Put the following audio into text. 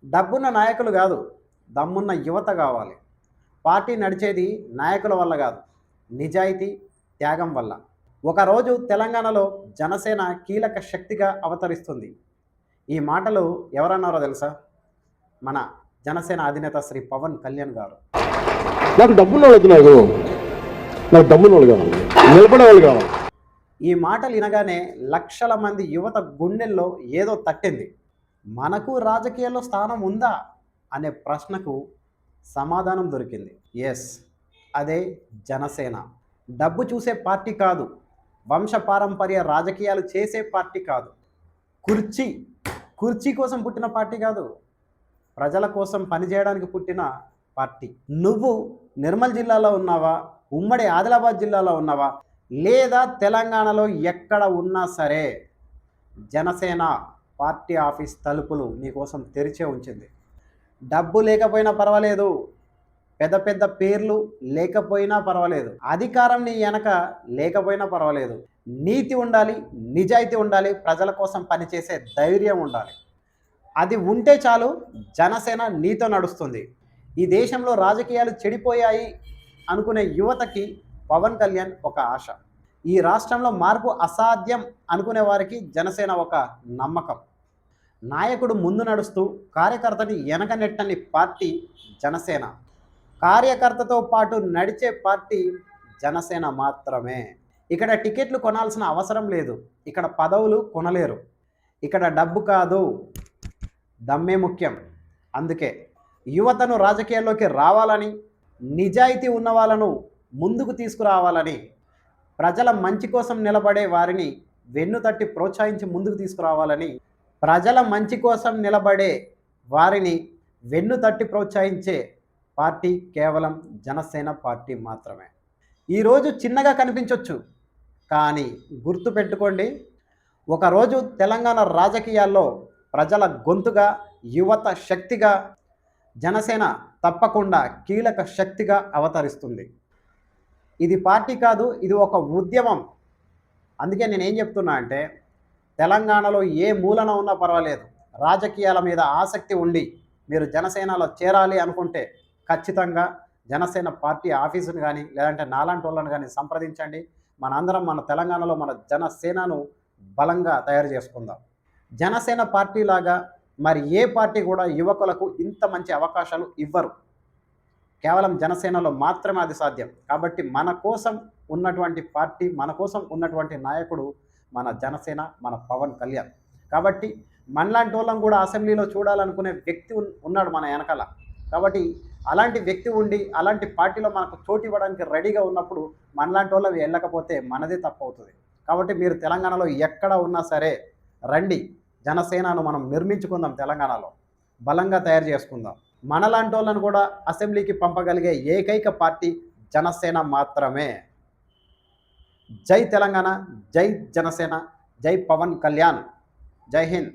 డబ్బున్న నాయకులు కాదు, దమ్మున్న యువత కావాలి. పార్టీ నడిచేది నాయకుల వల్ల కాదు, నిజాయితీ, త్యాగం వల్ల. ఒకరోజు తెలంగాణలో జనసేన కీలక శక్తిగా అవతరిస్తుంది. ఈ మాటలు ఎవరన్నారో తెలుసా? మన జనసేన అధినేత శ్రీ పవన్ కళ్యాణ్ గారు. నాకు డబ్బున్నోళ్ళు నాకు డబ్బున్నోళ్ళు కావాలి, నిలబడేవాళ్ళు కావాలి. ఈ మాటలు వినగానే లక్షల మంది యువత గుండెల్లో ఏదో తట్టింది. మనకు రాజకీయాల్లో స్థానం ఉందా అనే ప్రశ్నకు సమాధానం దొరికింది. ఎస్, అదే జనసేన. డబ్బు చూసే పార్టీ కాదు, వంశపారంపర్య రాజకీయాలు చేసే పార్టీ కాదు, కుర్చీ కోసం పుట్టిన పార్టీ కాదు, ప్రజల కోసం పనిచేయడానికి పుట్టిన పార్టీ. నువ్వు నిర్మల్ జిల్లాలో ఉన్నావా, ఉమ్మడి ఆదిలాబాద్ జిల్లాలో ఉన్నావా, లేదా తెలంగాణలో ఎక్కడ ఉన్నా సరే జనసేన పార్టీ ఆఫీస్ తలుపులు నీకోసం తెరిచే ఉంచింది. డబ్బు లేకపోయినా పర్వాలేదు, పెద్ద పెద్ద పేర్లు లేకపోయినా పర్వాలేదు, అధికారం నీ వెనక లేకపోయినా పర్వాలేదు, నీతి ఉండాలి, నిజాయితీ ఉండాలి, ప్రజల కోసం పనిచేసే ధైర్యం ఉండాలి. అది ఉంటే చాలు, జనసేన నీతో నడుస్తుంది. ఈ దేశంలో రాజకీయాలు చెడిపోయాయి అనుకునే యువతకి పవన్ కళ్యాణ్ ఒక ఆశ. ఈ రాష్ట్రంలో మార్పు అసాధ్యం అనుకునే వారికి జనసేన ఒక నమ్మకం. నాయకుడు ముందు నడుస్తూ కార్యకర్తని వెనక నెట్టని పార్టీ జనసేన. కార్యకర్తతో పాటు నడిచే పార్టీ జనసేన మాత్రమే. ఇక్కడ టికెట్లు కొనాల్సిన అవసరం లేదు, ఇక్కడ పదవులు కొనలేరు, ఇక్కడ డబ్బు కాదు, దమ్మే ముఖ్యం. అందుకే యువతను రాజకీయాల్లోకి రావాలని, నిజాయితీ ఉన్న వాళ్ళను ముందుకు తీసుకురావాలని, ప్రజల మంచి కోసం నిలబడే వారిని వెన్నుతట్టి ప్రోత్సహించి ముందుకు తీసుకురావాలని, ప్రజల మంచి కోసం నిలబడే వారిని వెన్నుతట్టి ప్రోత్సహించే పార్టీ కేవలం జనసేన పార్టీ మాత్రమే. ఈరోజు చిన్నగా కనిపించవచ్చు, కానీ గుర్తుపెట్టుకోండి, ఒకరోజు తెలంగాణ రాజకీయాల్లో ప్రజల గొంతుగా, యువత శక్తిగా జనసేన తప్పకుండా కీలక శక్తిగా అవతరిస్తుంది. ఇది పార్టీ కాదు, ఇది ఒక ఉద్యమం. అందుకే నేనేం చెప్తున్నా అంటే, తెలంగాణలో ఏ మూలన ఉన్నా పర్వాలేదు, రాజకీయాల మీద ఆసక్తి ఉండి మీరు జనసేనలో చేరాలి అనుకుంటే ఖచ్చితంగా జనసేన పార్టీ ఆఫీసును కానీ, లేదంటే నాలాంటి వాళ్ళని కానీ సంప్రదించండి. మనందరం మన తెలంగాణలో మన జనసేనను బలంగా తయారు చేసుకుందాం. జనసేన పార్టీలాగా మరి ఏ పార్టీ కూడా యువకులకు ఇంత మంచి అవకాశాలు ఇవ్వరు. కేవలం జనసేనలో మాత్రమే అది సాధ్యం. కాబట్టి మన కోసం ఉన్నటువంటి పార్టీ, మన కోసం ఉన్నటువంటి నాయకుడు మన జనసేన, మన పవన్ కళ్యాణ్. కాబట్టి మనలాంటి వాళ్ళం కూడా అసెంబ్లీలో చూడాలనుకునే వ్యక్తి ఉన్నాడు మన వెనకాల. కాబట్టి అలాంటి వ్యక్తి ఉండి అలాంటి పార్టీలో మనకు చోటు ఇవ్వడానికి రెడీగా ఉన్నప్పుడు మనలాంటి వాళ్ళు వెళ్ళకపోతే మనదే తప్పు అవుతుంది. కాబట్టి మీరు తెలంగాణలో ఎక్కడ ఉన్నా సరే రండి, జనసేనను మనం నిర్మించుకుందాం, తెలంగాణలో బలంగా తయారు చేసుకుందాం. మనలాంటి వాళ్ళను కూడా అసెంబ్లీకి పంపగలిగే ఏకైక పార్టీ జనసేన మాత్రమే. జై తెలంగాణ, జై జనసేన, జై పవన్ కళ్యాణ్, జై హింద్.